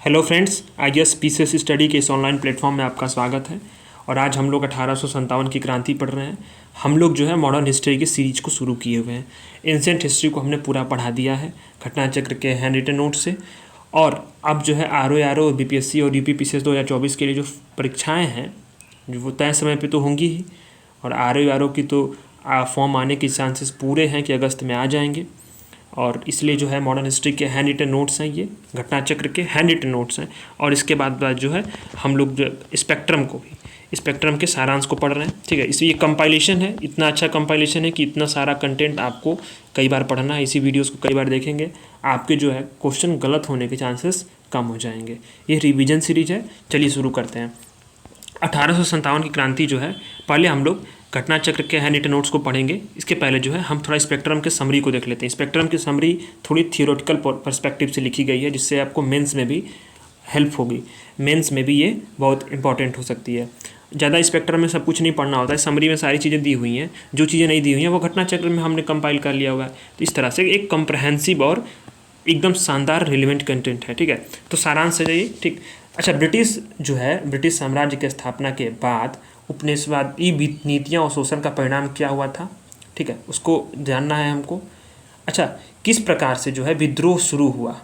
Hello friends, IAS PCS study के इस online platform में आपका स्वागत है। और आज हम लोग 1857 की क्रांति पढ़ रहे हैं। हम लोग जो है मॉडर्न हिस्ट्री की सीरीज को शुरू किए हुए हैं। एंशिएंट हिस्ट्री को हमने पूरा पढ़ा दिया है घटना चक्र के हैंड रिटन नोट से। और अब जो है RO BPSC और UP PCS 2024 के लिए जो परीक्षाएँ हैं जो वो तय समय पर तो होंगी ही। और RO की तो फॉर्म आने के चांसेस पूरे हैं कि अगस्त में आ जाएंगे। और इसलिए जो है मॉडर्न हिस्ट्री के हैंड रिटन नोट्स हैं, ये घटना चक्र के हैंड रिटन नोट्स हैं। और इसके बाद जो है हम लोग जो स्पेक्ट्रम के सारांश को पढ़ रहे हैं। ठीक है, इसलिए ये कंपाइलेशन है, इतना अच्छा कंपाइलेशन है कि इतना सारा कंटेंट आपको कई बार पढ़ना है। इसी वीडियोस को कई बार देखेंगे, आपके जो है क्वेश्चन गलत होने के चांसेस कम हो जाएंगे। ये रिवीजन सीरीज है। चलिए शुरू करते हैं। 1857 की क्रांति जो है, पहले हम लोग घटना चक्र के हैंड रिटन नोट्स को पढ़ेंगे। इसके पहले जो है हम थोड़ा स्पेक्ट्रम के समरी को देख लेते हैं। स्पेक्ट्रम की समरी थोड़ी थियोरेटिकल पर्सपेक्टिव से लिखी गई है, जिससे आपको मेंस में भी हेल्प होगी। मेंस में भी ये बहुत इंपॉर्टेंट हो सकती है। ज़्यादा स्पेक्ट्रम में सब कुछ नहीं पढ़ना होता है, समरी में सारी चीज़ें दी हुई हैं। जो चीज़ें नहीं दी हुई हैं वो घटना चक्र में हमने कंपाइल कर लिया हुआ है। तो इस तरह से एक कम्प्रहेंसिव और एकदम शानदार रिलेवेंट कंटेंट है। ठीक है, तो सारांश से जाइए। ठीक, अच्छा, ब्रिटिश साम्राज्य की स्थापना के बाद उपनिवेशवादी नीतियाँ और शोषण का परिणाम क्या हुआ था। ठीक है, उसको जानना है हमको। अच्छा, किस प्रकार से जो है विद्रोह शुरू हुआ।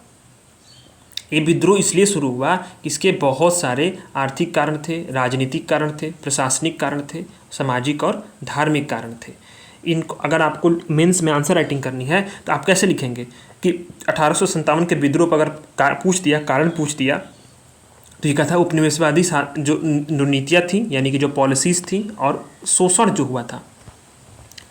ये विद्रोह इसलिए शुरू हुआ कि इसके बहुत सारे आर्थिक कारण थे, राजनीतिक कारण थे, प्रशासनिक कारण थे, सामाजिक और धार्मिक कारण थे। इनको अगर आपको मेंस में आंसर राइटिंग करनी है तो आप कैसे लिखेंगे कि 1857 के विद्रोह पर अगर कारण पूछ दिया तो ये कहा था उपनिवेशवादी जो नीतियाँ थी, यानी कि जो पॉलिसीज़ थी और शोषण जो हुआ था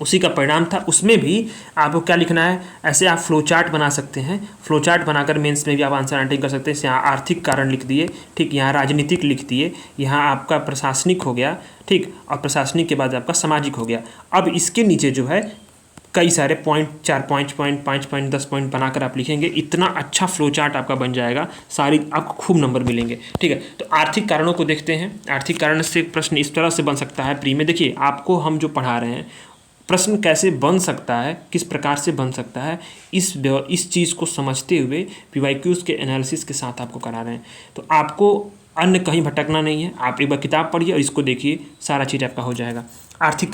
उसी का परिणाम था। उसमें भी आपको क्या लिखना है, ऐसे आप फ्लो चार्ट बना सकते हैं। फ्लो चार्ट बनाकर मेंस में भी आप आंसर राइटिंग कर सकते हैं। यहाँ आर्थिक कारण लिख दिए, ठीक, यहाँ राजनीतिक लिख दिए, यहाँ आपका प्रशासनिक हो गया, ठीक, और प्रशासनिक के बाद आपका सामाजिक हो गया। अब इसके नीचे जो है कई सारे पॉइंट, 4 पॉइंट, 5 पॉइंट, 10 पॉइंट बनाकर आप लिखेंगे। इतना अच्छा फ्लो चार्ट आपका बन जाएगा, सारी आपको खूब नंबर मिलेंगे। ठीक है, तो आर्थिक कारणों को देखते हैं। आर्थिक कारण से प्रश्न इस तरह से बन सकता है प्री में। देखिए, आपको हम जो पढ़ा रहे हैं प्रश्न कैसे बन सकता है, किस प्रकार से बन सकता है, इस चीज़ को समझते हुए PYQs के एनालिसिस के साथ आपको करा रहे हैं। तो आपको अन्य कहीं भटकना नहीं है। आप एक बार किताब पढ़िए और इसको देखिए, सारा चीज़ आपका हो जाएगा। आर्थिक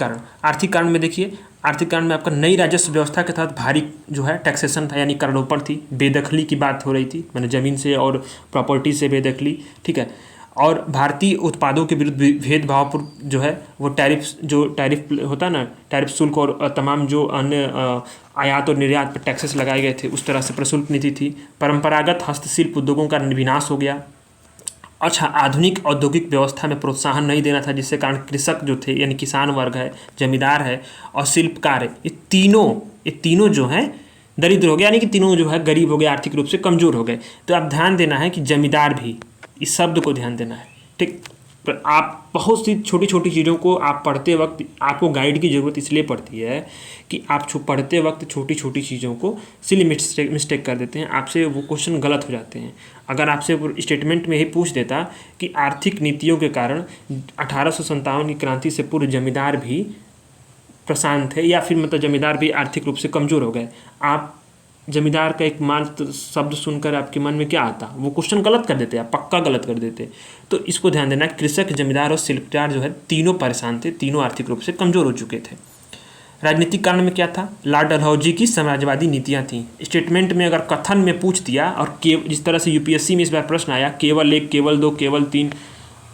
कारण में देखिए, आर्थिक कारण में आपका नई राजस्व व्यवस्था के तहत भारी जो है टैक्सेशन था, यानी करारोपण थी, बेदखली की बात हो रही थी, मैंने ज़मीन से और प्रॉपर्टी से बेदखली। ठीक है, और भारतीय उत्पादों के विरुद्ध भेदभावपूर्ण जो है वो टैरिफ होता है ना, टैरिफ शुल्क और तमाम जो अन्य आयात और निर्यात पर टैक्सेस लगाए गए थे, उस तरह से प्रशुल्क नीति थी। परंपरागत हस्तशिल्प उद्योगों का विनाश हो गया। अच्छा, आधुनिक औद्योगिक व्यवस्था में प्रोत्साहन नहीं देना था, जिससे कारण कृषक जो थे, यानी किसान वर्ग है, जमींदार है और शिल्पकार है, ये तीनों जो हैं दरिद्र हो गए, यानी कि तीनों जो है गरीब हो गए, आर्थिक रूप से कमज़ोर हो गए। तो आप ध्यान देना है कि जमींदार भी, इस शब्द को ध्यान देना है। ठीक, पर आप बहुत सी छोटी छोटी चीज़ों को आप पढ़ते वक्त, आपको गाइड की ज़रूरत इसलिए पड़ती है कि आप पढ़ते वक्त छोटी छोटी चीज़ों को सिली मिस्टेक कर देते हैं, आपसे वो क्वेश्चन गलत हो जाते हैं। अगर आपसे स्टेटमेंट में यही पूछ देता कि आर्थिक नीतियों के कारण 1857 की क्रांति से पूर्व जमींदार भी प्रशांत थे, या फिर मतलब जमींदार भी आर्थिक रूप से कमज़ोर हो गए, आप जमींदार का एक मात्र शब्द सुनकर आपके मन में क्या आता, वो क्वेश्चन गलत कर देते, आप पक्का गलत कर देते। तो इसको ध्यान देना, कृषक, जमींदार और शिल्पकार जो है तीनों परेशान थे, तीनों आर्थिक रूप से कमज़ोर हो चुके थे। राजनीतिक कारण में क्या था, लॉर्ड डलहौजी की साम्राज्यवादी नीतियाँ थीं। स्टेटमेंट में अगर कथन में पूछ दिया, और जिस तरह से UPSC में इस बार प्रश्न आया केवल 1, केवल 2, केवल 3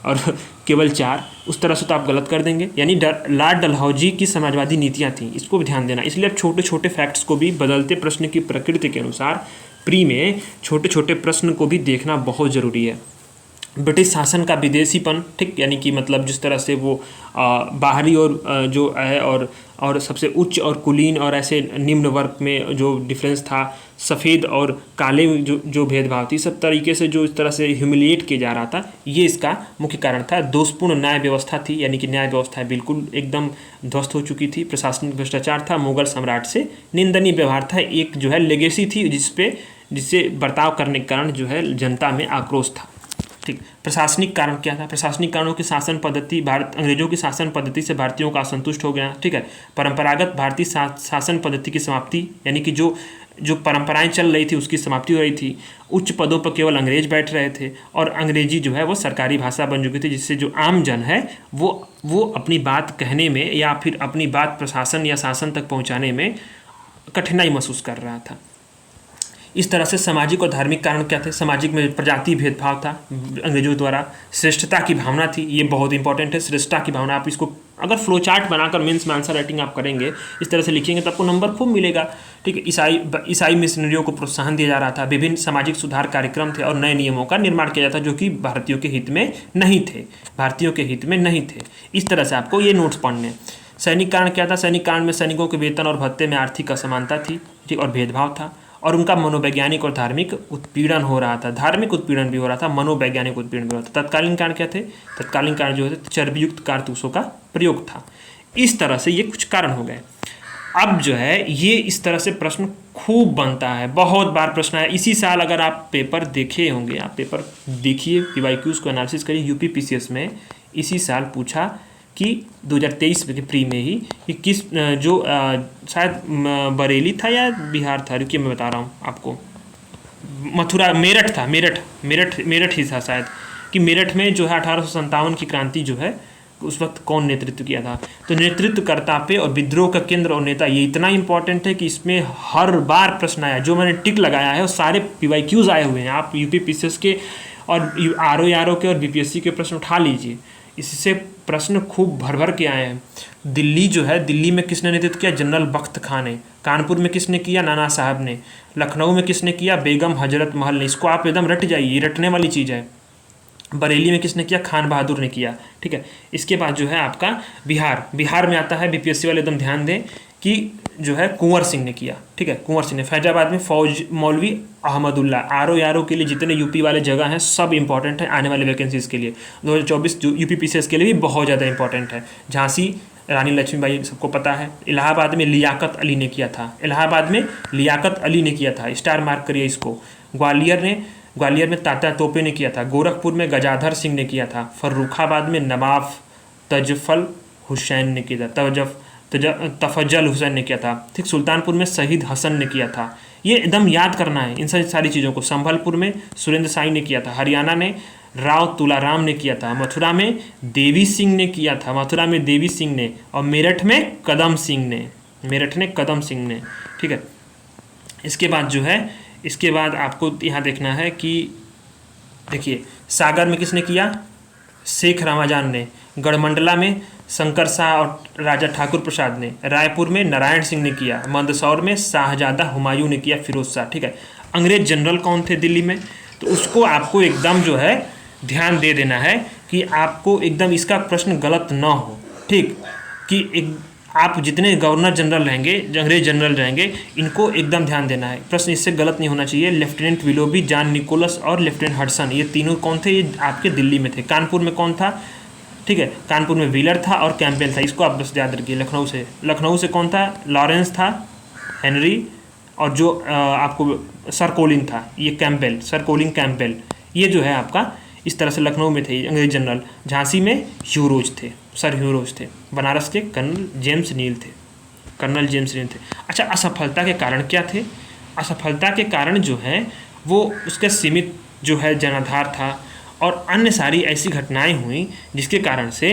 और केवल 4, उस तरह से तो आप गलत कर देंगे। यानी लॉर्ड डलहौजी की समाजवादी नीतियाँ थीं, इसको भी ध्यान देना। इसलिए अब छोटे छोटे फैक्ट्स को भी बदलते प्रश्न की प्रकृति के अनुसार प्री में छोटे छोटे प्रश्न को भी देखना बहुत ज़रूरी है। ब्रिटिश शासन का विदेशीपन, ठीक, यानी कि मतलब जिस तरह से वो बाहरी और जो है और सबसे उच्च और कुलीन और ऐसे निम्न वर्ग में जो डिफरेंस था, सफ़ेद और काले में जो भेदभाव थी, सब तरीके से जो इस तरह से ह्यूमिलिएट किया जा रहा था, ये इसका मुख्य कारण था। दोषपूर्ण न्याय व्यवस्था थी, यानी कि न्याय व्यवस्था बिल्कुल एकदम ध्वस्त हो चुकी थी। प्रशासनिक भ्रष्टाचार था, मुगल सम्राट से निंदनीय व्यवहार था, एक जो है लेगेसी थी जिससे बर्ताव करने के कारण जो है जनता में आक्रोश था। ठीक, प्रशासनिक कारण क्या था, प्रशासनिक कारणों की शासन पद्धति, अंग्रेजों की शासन पद्धति से भारतीयों का असंतुष्ट हो गया। ठीक है, परंपरागत भारतीय शासन पद्धति की समाप्ति, यानी कि जो जो परंपराएं चल रही थी उसकी समाप्ति हो रही थी। उच्च पदों पर केवल अंग्रेज बैठ रहे थे और अंग्रेजी जो है वो सरकारी भाषा बन चुकी थी, जिससे जो आम जन है वो अपनी बात कहने में या फिर अपनी बात प्रशासन या शासन तक पहुंचाने में कठिनाई महसूस कर रहा था। इस तरह से सामाजिक और धार्मिक कारण क्या थे? सामाजिक में प्रजाति भेदभाव था अंग्रेजों द्वारा, श्रेष्ठता की भावना थी, ये बहुत इंपॉर्टेंट है, श्रेष्ठता की भावना। आप इसको अगर फ्लो चार्ट बनाकर मेंस में आंसर राइटिंग आप करेंगे, इस तरह से लिखेंगे तो आपको नंबर खूब मिलेगा। ठीक है, ईसाई मिशनरियों को प्रोत्साहन दिया जा रहा था, विभिन्न सामाजिक सुधार कार्यक्रम थे और नए नियमों का निर्माण किया जाता जो कि भारतीयों के हित में नहीं थे। इस तरह से आपको ये नोट्स पढ़ने। सैनिक कारण क्या था? सैनिक कारण में सैनिकों के वेतन और भत्ते में आर्थिक असमानता थी, ठीक, और भेदभाव था, और उनका मनोवैज्ञानिक और धार्मिक उत्पीड़न हो रहा था। धार्मिक उत्पीड़न भी हो रहा था, मनोवैज्ञानिक उत्पीड़न भी हो रहा था। तत्कालीन कारण क्या थे? तत्कालीन कारण जो है चर्बीयुक्त कारतूसों का प्रयोग था। इस तरह से ये कुछ कारण हो गए। अब जो है ये इस तरह से प्रश्न खूब बनता है, बहुत बार प्रश्न आया। इसी साल अगर आप पेपर देखे होंगे, आप पेपर देखिए, PYQs को एनालिसिस करिए, यूपी PCS में इसी साल पूछा कि 2023 के प्री में ही कि किस जो शायद बरेली था या बिहार था, रुकिए मैं बता रहा हूँ आपको, मथुरा, मेरठ ही था शायद, कि मेरठ में जो है 1857 की क्रांति जो है उस वक्त कौन नेतृत्व किया था। तो नेतृत्वकर्ता पे और विद्रोह का केंद्र और नेता, ये इतना इंपॉर्टेंट है कि इसमें हर बार प्रश्न आया। जो मैंने टिक लगाया है वो सारे PYQs आए हुए हैं, आप यूपी PCS के और RO के और BPSC के प्रश्न उठा लीजिए, इससे प्रश्न खूब भर के आए हैं। दिल्ली जो है, दिल्ली में किसने नेतृत्व किया? जनरल बख्त खान ने। कानपुर में किसने किया? नाना साहब ने। लखनऊ में किसने किया? बेगम हजरत महल ने। इसको आप एकदम रट जाइए, रटने वाली चीज़ है। बरेली में किसने किया? खान बहादुर ने किया। ठीक है, इसके बाद जो है आपका बिहार में आता है, BPSC वाले एकदम ध्यान दें कि जो है कुंवर सिंह ने किया। ठीक है, कुंवर सिंह ने। फैजाबाद में मौलवी अहमदुल्ला। RO के लिए जितने यूपी वाले जगह हैं सब इंपॉर्टेंट है आने वाले वैकेंसीज के लिए। 2024 यूपी PCS के लिए भी बहुत ज़्यादा इंपॉर्टेंट है। झांसी रानी लक्ष्मीबाई सबको पता है। इलाहाबाद में लियाकत अली ने किया था, स्टार मार्क करिए इसको। ग्वालियर में तात्या तोपे ने किया था। गोरखपुर में गजाधर सिंह ने किया था। फर्रुखाबाद में नवाब तफजल हुसैन ने किया था। ठीक, सुल्तानपुर में शहीद हसन ने किया था। ये एकदम याद करना है इन सारी चीज़ों को। संभलपुर में सुरेंद्र साई ने किया था। हरियाणा ने राव तुलाराम ने किया था। मथुरा में देवी सिंह ने किया था, और मेरठ में कदम सिंह ने। ठीक है, इसके बाद आपको यहाँ देखना है कि देखिए, सागर में किसने किया? शेख रमाजान ने। गढ़मंडला में शंकर शाह और राजा ठाकुर प्रसाद ने। रायपुर में नारायण सिंह ने किया। मंदसौर में शाहजादा हुमायूं ने किया, फिरोज शाह। ठीक है, अंग्रेज जनरल कौन थे दिल्ली में? तो उसको आपको एकदम जो है ध्यान दे देना है कि आपको एकदम इसका प्रश्न गलत ना हो। ठीक, कि आप जितने गवर्नर जनरल रहेंगे, अंग्रेज जनरल रहेंगे, इनको एकदम ध्यान देना है, प्रश्न इससे गलत नहीं होना चाहिए। लेफ्टिनेंट विलोबी, जॉन निकोलस और लेफ्टिनेंट हडसन, ये तीनों कौन थे? ये आपके दिल्ली में थे। कानपुर में कौन था? ठीक है, कानपुर में व्हीलर था और कैंपबेल था, इसको आप बस याद रखिए। लखनऊ से कौन था? लॉरेंस था, हेनरी, और जो आपको सर कोलिन था, ये कैंपबेल, सर कोलिन कैंपबेल, ये जो है आपका इस तरह से लखनऊ में थे अंग्रेज जनरल। झांसी में सर ह्यूरोज थे। बनारस के कर्नल जेम्स नील थे। अच्छा, असफलता के कारण क्या थे? असफलता के कारण जो है वो उसका सीमित जो है जनाधार था और अन्य सारी ऐसी घटनाएं हुई जिसके कारण से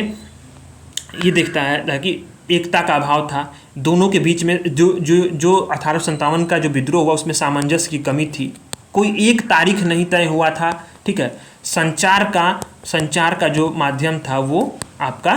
ये दिखता है कि एकता का अभाव था दोनों के बीच में। जो 1857 का जो विद्रोह हुआ उसमें सामंजस्य की कमी थी, कोई एक तारीख नहीं तय हुआ था। ठीक है, संचार का जो माध्यम था वो आपका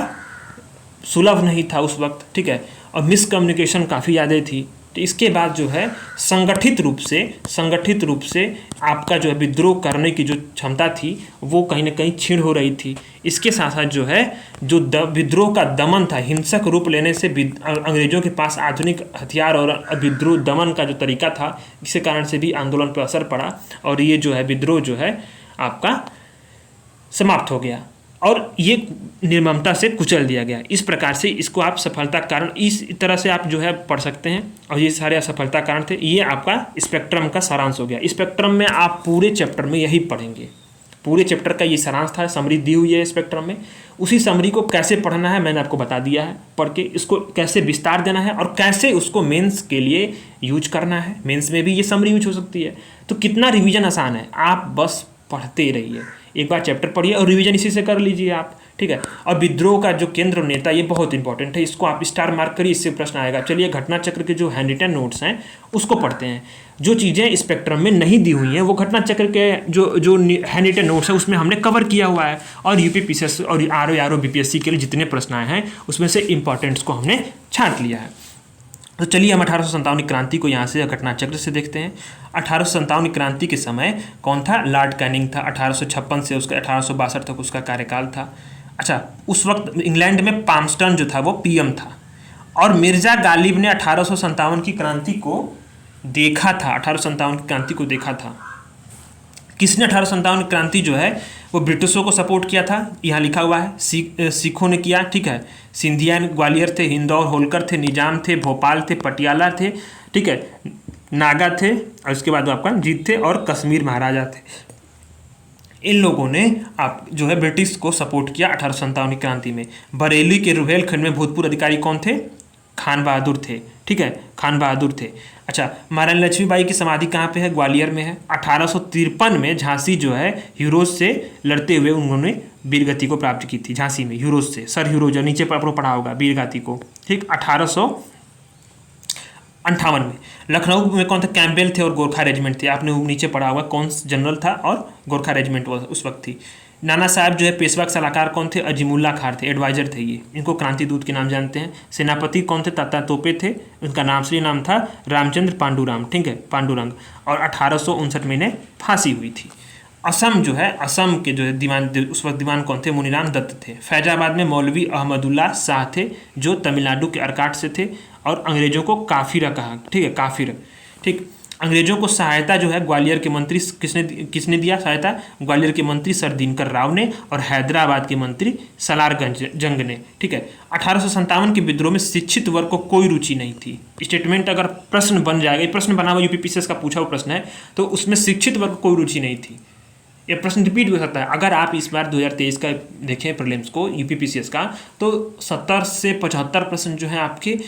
सुलभ नहीं था उस वक्त। ठीक है, और मिसकम्युनिकेशन काफ़ी ज़्यादा थी। तो इसके बाद जो है संगठित रूप से आपका जो है विद्रोह करने की जो क्षमता थी वो कहीं ना कहीं क्षीण हो रही थी। इसके साथ साथ जो है जो विद्रोह का दमन था, हिंसक रूप लेने से अंग्रेजों के पास आधुनिक हथियार और विद्रोह दमन का जो तरीका था, इसके कारण से भी आंदोलन पर असर पड़ा और ये जो है विद्रोह जो है आपका समाप्त हो गया और ये निर्ममता से कुचल दिया गया। इस प्रकार से इसको आप सफलता कारण इस तरह से आप जो है पढ़ सकते हैं और ये सारे असफलता कारण थे। ये आपका स्पेक्ट्रम का सारांश हो गया। स्पेक्ट्रम में आप पूरे चैप्टर में यही पढ़ेंगे, पूरे चैप्टर का ये सारांश था, समरी दी हुई है स्पेक्ट्रम में। उसी समरी को कैसे पढ़ना है मैंने आपको बता दिया है, पढ़ के इसको कैसे विस्तार देना है और कैसे उसको मेंस के लिए यूज करना है। मेंस में भी ये समरी यूज हो सकती है। तो कितना रिवीजन आसान है, आप बस पढ़ते रहिए, एक बार चैप्टर पढ़िए और रिवीजन इसी से कर लीजिए आप, ठीक है। और विद्रोह का जो केंद्र और नेता, ये बहुत इंपॉर्टेंट है, इसको आप स्टार मार्क करिए, इससे प्रश्न आएगा। चलिए घटना चक्र के जो हैंडरिटन नोट्स हैं उसको पढ़ते हैं। जो चीज़ें स्पेक्ट्रम में नहीं दी हुई हैं वो घटना चक्र के जो हैंडरिटन नोट्स है उसमें हमने कवर किया हुआ है। और यूपीपीसीएस और आरओ बीपीएससी के लिए जितने प्रश्न आए हैं उसमें से इंपॉर्टेंट्स को हमने छांट लिया है। तो चलिए हम 1857 की क्रांति को यहाँ से घटना चक्र से देखते हैं। 1857 की क्रांति के समय कौन था? लॉर्ड कैनिंग था। 1856 से उसका 1862 तक उसका कार्यकाल था। अच्छा, उस वक्त इंग्लैंड में पामस्टन जो था वो पीएम था और मिर्जा गालिब ने 1857 की क्रांति को देखा था। 1857 की क्रांति को देखा था। किसने 1857 की क्रांति जो है वो ब्रिटिशों को सपोर्ट किया था? यहाँ लिखा हुआ है, सिखों ने किया, ठीक है। सिंधिया ग्वालियर थे, हिंदौर होलकर थे, निजाम थे, भोपाल थे, पटियाला थे, ठीक है, नागा थे और उसके बाद आपका जीत थे और कश्मीर महाराजा थे। इन लोगों ने आप जो है ब्रिटिश को सपोर्ट किया 1857 की क्रांति में। बरेली के रुहेलखंड में भूतपूर्व अधिकारी कौन थे? खान बहादुर थे, ठीक है, खान बहादुर थे। अच्छा, महारानी लक्ष्मीबाई की समाधि कहाँ पे है? ग्वालियर में है। 1853 में झांसी जो है ह्यूरोज से लड़ते हुए उन्होंने वीरगति को प्राप्त की थी। झांसी में ह्यूरोज से, सर ह्यूरोज नीचे पर पढ़ा होगा वीरगति को, ठीक। 1858 में लखनऊ में कौन थे? कैंपबेल थे और गोरखा रेजिमेंट थे। आपने नीचे पढ़ा होगा कौन जनरल था और गोरखा रेजिमेंट उस वक्त थी। नाना साहब जो है पेशवा के सलाहकार कौन थे? अजीमुल्ला खार थे, एडवाइजर थे ये। इनको क्रांति दूत के नाम जानते हैं। सेनापति कौन थे? तात्या तोपे थे। उनका नाम असली नाम था रामचंद्र पांडुराम, ठीक है, पांडुरंग। और 1859 में इन्हें फांसी हुई थी। असम जो है, असम के जो है दीवान, उस वक्त दीवान कौन थे? मुनीराम दत्त थे। फैजाबाद में मौलवी अहमदुल्ला शाह थे जो तमिलनाडु के अरकाट से थे और अंग्रेजों को काफिर कहा, ठीक है, काफिर, ठीक। अंग्रेजों को सहायता जो है ग्वालियर के मंत्री किसने दिया सहायता? ग्वालियर के मंत्री सर दिनकर राव ने और हैदराबाद के मंत्री सलारगंज जंग ने, ठीक है। 1857 के विद्रोह में शिक्षित वर्ग को कोई रुचि नहीं थी। स्टेटमेंट अगर प्रश्न बन जाएगा, ये प्रश्न बना हुआ यूपीपीसीएस का पूछा हुआ प्रश्न है, तो उसमें शिक्षित वर्ग को कोई रुचि नहीं थी। ये प्रश्न रिपीट हो सकता है। अगर आप इस बार 2023 का देखें प्रीलिम्स को यूपीपीसीएस का, तो 70 से 75 प्रश्न जो है आपके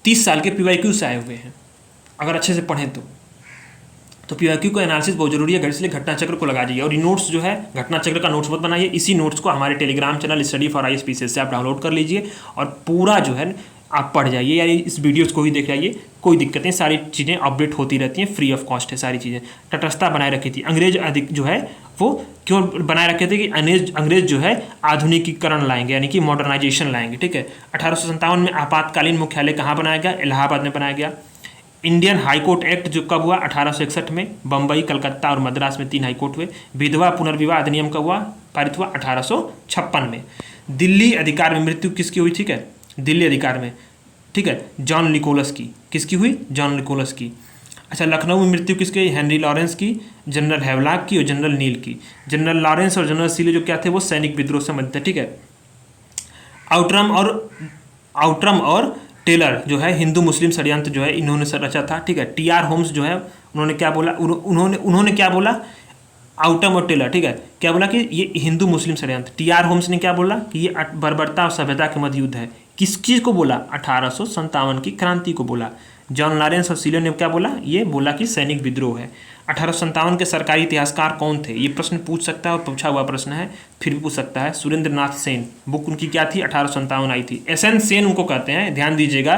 30 साल के पीवाईक्यू से आए हुए हैं। अगर अच्छे से पढ़ें तो पीवाईक्यू का एनालिसिस बहुत जरूरी है, इसलिए घटना चक्र को लगा दीजिए। और ये नोट्स जो है घटना चक्र का नोट्स मत बनाइए, इसी नोट्स को हमारे Telegram channel study for IAS से आप डाउनलोड कर लीजिए और पूरा जो है आप पढ़ जाइए, या इस वीडियोज़ को ही देख जाइए, कोई दिक्कत नहीं, सारी चीज़ें अपडेट होती रहती हैं, फ्री ऑफ कॉस्ट है सारी चीज़ें। तटस्थता बनाए रखी थी। अंग्रेज अधिक जो है वो क्यों बनाए रखे थे कि अंग्रेज जो है आधुनिकीकरण लाएंगे, यानी कि मॉडर्नाइजेशन लाएंगे, ठीक है। 1857 में आपातकालीन मुख्यालय कहाँ बनाया गया? इलाहाबाद में बनाया गया। इंडियन हाईकोर्ट एक्ट जो कब हुआ? 1861 में। बम्बई, कलकत्ता और मद्रास में 3 हाईकोर्ट हुए। विधवा पुनर्विवाह अधिनियम कब हुआ? पारित हुआ 1856 में। दिल्ली अधिकार में मृत्यु किसकी हुई? ठीक है, दिल्ली अधिकार में, ठीक है, जॉन निकोलस की। किसकी हुई? जॉन निकोलस की। अच्छा, लखनऊ में मृत्यु किसकी? हेनरी लॉरेंस की, जनरल हैवलॉक की और जनरल नील की। जनरल लॉरेंस और जनरल सीले जो क्या थे वो सैनिक विद्रोह से संबंधित थे, ठीक है। आउटरम और टेलर जो है हिंदू मुस्लिम षड्यंत्र जो है इन्होंने रचा था, ठीक है। टीआर होम्स जो है उन्होंने क्या बोला? उन्होंने क्या बोला? आउटम और टेलर, ठीक है, क्या बोला कि ये हिंदू मुस्लिम षड्यंत्र। टीआर होम्स ने क्या बोला कि ये बर्बरता और सभ्यता के मध्य युद्ध है। किस चीज़ को बोला? 1857 की क्रांति को बोला। जॉन लॉरेंस और सीले ने क्या बोला? ये बोला कि सैनिक विद्रोह है। 1857 के सरकारी इतिहासकार कौन थे? ये प्रश्न पूछ सकता है और पूछा हुआ प्रश्न है, फिर भी पूछ सकता है। सुरेंद्र नाथ सेन, बुक उनकी क्या थी? 1857 आई थी। एसएन सेन उनको कहते हैं, ध्यान दीजिएगा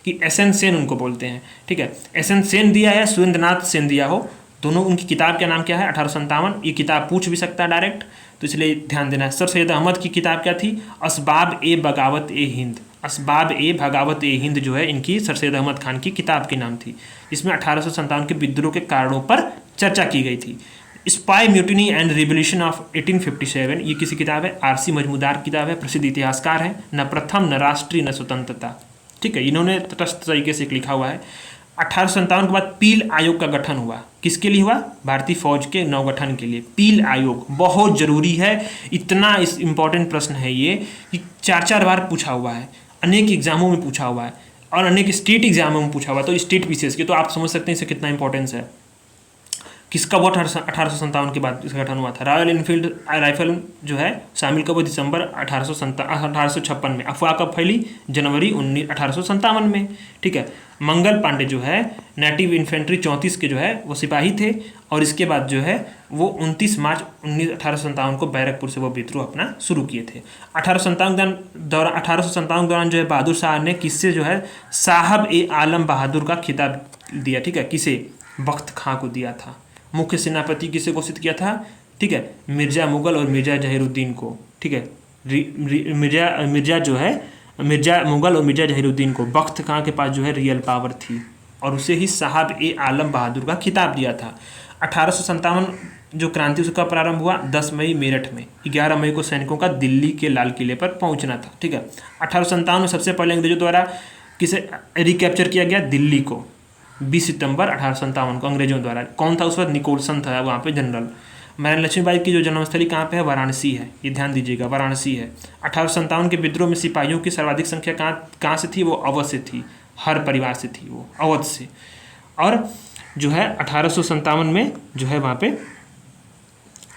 कि एसएन सेन उनको बोलते हैं, ठीक है। एसएन सेन दिया है, सुरेंद्र नाथ सेन दिया हो, दोनों। उनकी किताब का नाम क्या है? 1857। ये किताब पूछ भी सकता है डायरेक्ट, तो इसलिए ध्यान देना है। सर सैयद अहमद की किताब क्या थी? असबाब ए बगावत ए हिंद। असबाब ए बगावत ए हिंद जो है इनकी सर सैयद अहमद खान की किताब के नाम थी, जिसमें 1857 के विद्रोह के कारणों पर चर्चा की गई थी। Spy mutiny and revolution of 1857 ये किसी किताब है? आरसी मजमूदार किताब है, प्रसिद्ध इतिहासकार है। न प्रथम न राष्ट्रीय न स्वतंत्रता, ठीक है, इन्होंने तटस्थ तरीके से लिखा हुआ है। 1857 के बाद पील आयोग का गठन हुआ। किसके लिए हुआ? भारतीय फौज के नवगठन के लिए। पील आयोग बहुत जरूरी है, इतना इस इंपॉर्टेंट प्रश्न है ये कि 4-4 बार पूछा हुआ है, अनेक एग्जामों में पूछा हुआ है और अनेक स्टेट एग्जामों में पूछा हुआ है। तो स्टेट पीसीएस के, तो आप समझ सकते हैं इसे कितना इंपॉर्टेंस है। किसका वो 1857 के बाद इसका गठन हुआ था। रॉयल इनफील्ड राइफल जो है शामिल कब हुई, दिसंबर 1856 में। अफवाह कब फैली, जनवरी 1857 में। ठीक है। मंगल पांडे जो है नेटिव इन्फेंट्री 34 के जो है वो सिपाही थे, और इसके बाद जो है वो 29 मार्च 1857 को बैरकपुर से वो विद्रोह अपना शुरू किए थे। 1857 के दौरान जो है बहादुर शाह ने किससे जो है साहब ए आलम बहादुर का खिताब दिया। ठीक है। किसे, बख्त खां को दिया था। मुख्य सेनापति किसे घोषित किया था, ठीक है, मिर्जा मुगल और मिर्जा जहीरुद्दीन को। ठीक है। मिर्जा जो है मिर्जा मुगल और मिर्जा जहीरुद्दीन को। बख्त खां के पास जो है रियल पावर थी, और उसे ही साहब ए आलम बहादुर का खिताब दिया था। 1857 जो क्रांति उसका प्रारंभ हुआ 10 मई मेरठ में। 11 मई को सैनिकों का दिल्ली के लाल किले पर पहुंचना था। ठीक है। 1857 में सबसे पहले अंग्रेजों द्वारा किसे रिकैप्चर किया गया, दिल्ली को। 20 सितंबर 1857 को अंग्रेजों द्वारा। कौन था उस वक्त, निकोलसन था वहाँ पे जनरल। महारानी लक्ष्मीबाई की जो जन्मस्थली कहाँ पे है, वाराणसी है। ये ध्यान दीजिएगा, वाराणसी है। 1857 के विद्रोह में सिपाहियों की सर्वाधिक संख्या कहाँ से थी, वो अवध से थी। हर परिवार से थी वो, अवध से। और जो है 1857 में जो है वहाँ पे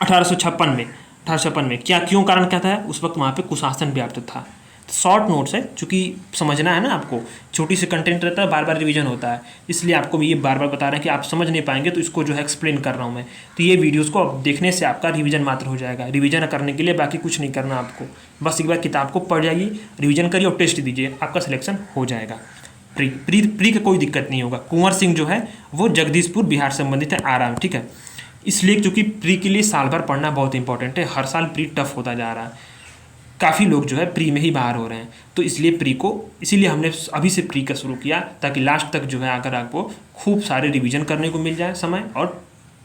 1856 में क्या क्यों कारण क्या था, उस वक्त वहाँ पे कुशासन व्याप्त था। शॉर्ट नोट्स है, चूँकि समझना है ना आपको, छोटी से कंटेंट रहता है, बार बार रिवीजन होता है, इसलिए आपको ये बार बार बता रहे हैं कि आप समझ नहीं पाएंगे, तो इसको जो है एक्सप्लेन कर रहा हूँ मैं। तो ये वीडियोस को अब देखने से आपका रिवीजन मात्र हो जाएगा। रिवीजन करने के लिए बाकी कुछ नहीं करना आपको, बस एक बार किताब को पढ़ जाइए, रिवीजन करिए और टेस्ट दीजिए, आपका सिलेक्शन हो जाएगा। प्री का कोई दिक्कत नहीं होगा। कुंवर सिंह जो है वो जगदीशपुर बिहार संबंधित है, आराम। ठीक है। इसलिए क्योंकि प्री के लिए साल भर पढ़ना बहुत इंपॉर्टेंट है, हर साल प्री टफ होता जा रहा है, काफ़ी लोग जो है प्री में ही बाहर हो रहे हैं, तो इसलिए इसीलिए हमने अभी से प्री का शुरू किया, ताकि लास्ट तक जो है अगर आपको खूब सारे रिवीजन करने को मिल जाए समय, और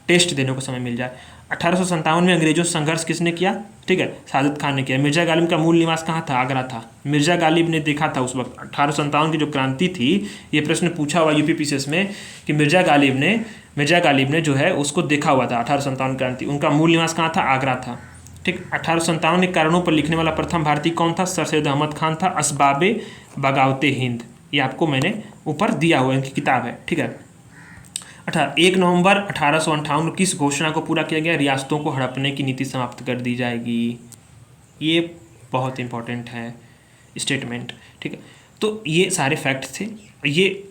टेस्ट देने को समय मिल जाए। 1857 में अंग्रेजों से संघर्ष किसने किया, ठीक है, सादत खान ने किया। मिर्जा गालिब का मूल निवास कहाँ था, आगरा था। मिर्जा गालिब ने देखा था उस वक्त 1857 की जो क्रांति थी, ये प्रश्न पूछा हुआ यूपीपीसीएस में कि मिर्जा गालिब ने जो है उसको देखा हुआ था 1857 क्रांति। उनका मूल निवास कहाँ था, आगरा था। ठीक। 1857 के कारणों पर लिखने वाला प्रथम भारतीय कौन था, सर सैयद अहमद खान था। असबाबे बगावते हिंद, ये आपको मैंने ऊपर दिया हुआ इनकी किताब है। ठीक है। 1 नवंबर 1858 किस घोषणा को पूरा किया गया, रियासतों को हड़पने की नीति समाप्त कर दी जाएगी। ये बहुत इंपॉर्टेंट है स्टेटमेंट। ठीक है। तो ये सारे फैक्ट थे, ये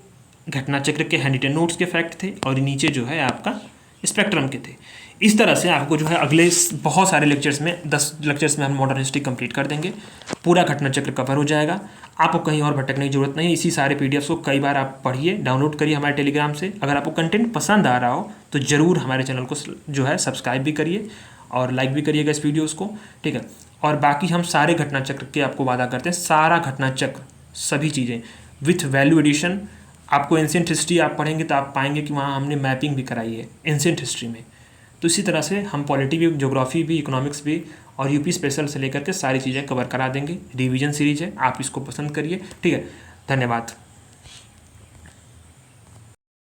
घटना चक्र के हैंडरिटन नोट्स के फैक्ट थे, और नीचे जो है आपका स्पेक्ट्रम के थे। इस तरह से आपको जो है अगले बहुत सारे लेक्चर्स में 10 लेक्चर्स में हम मॉडर्न हिस्ट्री कंप्लीट कर देंगे, पूरा घटना चक्र कवर हो जाएगा। आपको कहीं और भटकने की जरूरत नहीं है। इसी सारे पीडीएफ्स को कई बार आप पढ़िए, डाउनलोड करिए हमारे टेलीग्राम से। अगर आपको कंटेंट पसंद आ रहा हो तो ज़रूर हमारे चैनल को जो है सब्सक्राइब भी करिए और लाइक भी करिएगा इस वीडियोज़ को। ठीक है। और बाकी हम सारे घटना चक्र के आपको वादा करते हैं, सारा घटना चक्र सभी चीज़ें विथ वैल्यू एडिशन। आपको एंशिएंट हिस्ट्री आप पढ़ेंगे तो आप पाएंगे कि वहाँ हमने मैपिंग भी कराई है एंशिएंट हिस्ट्री में। तो इसी तरह से हम पॉलिटी भी, ज्योग्राफी भी, इकोनॉमिक्स भी और यूपी स्पेशल से लेकर के सारी चीज़ें कवर करा देंगे। रिवीजन सीरीज है, आप इसको पसंद करिए। ठीक है। धन्यवाद।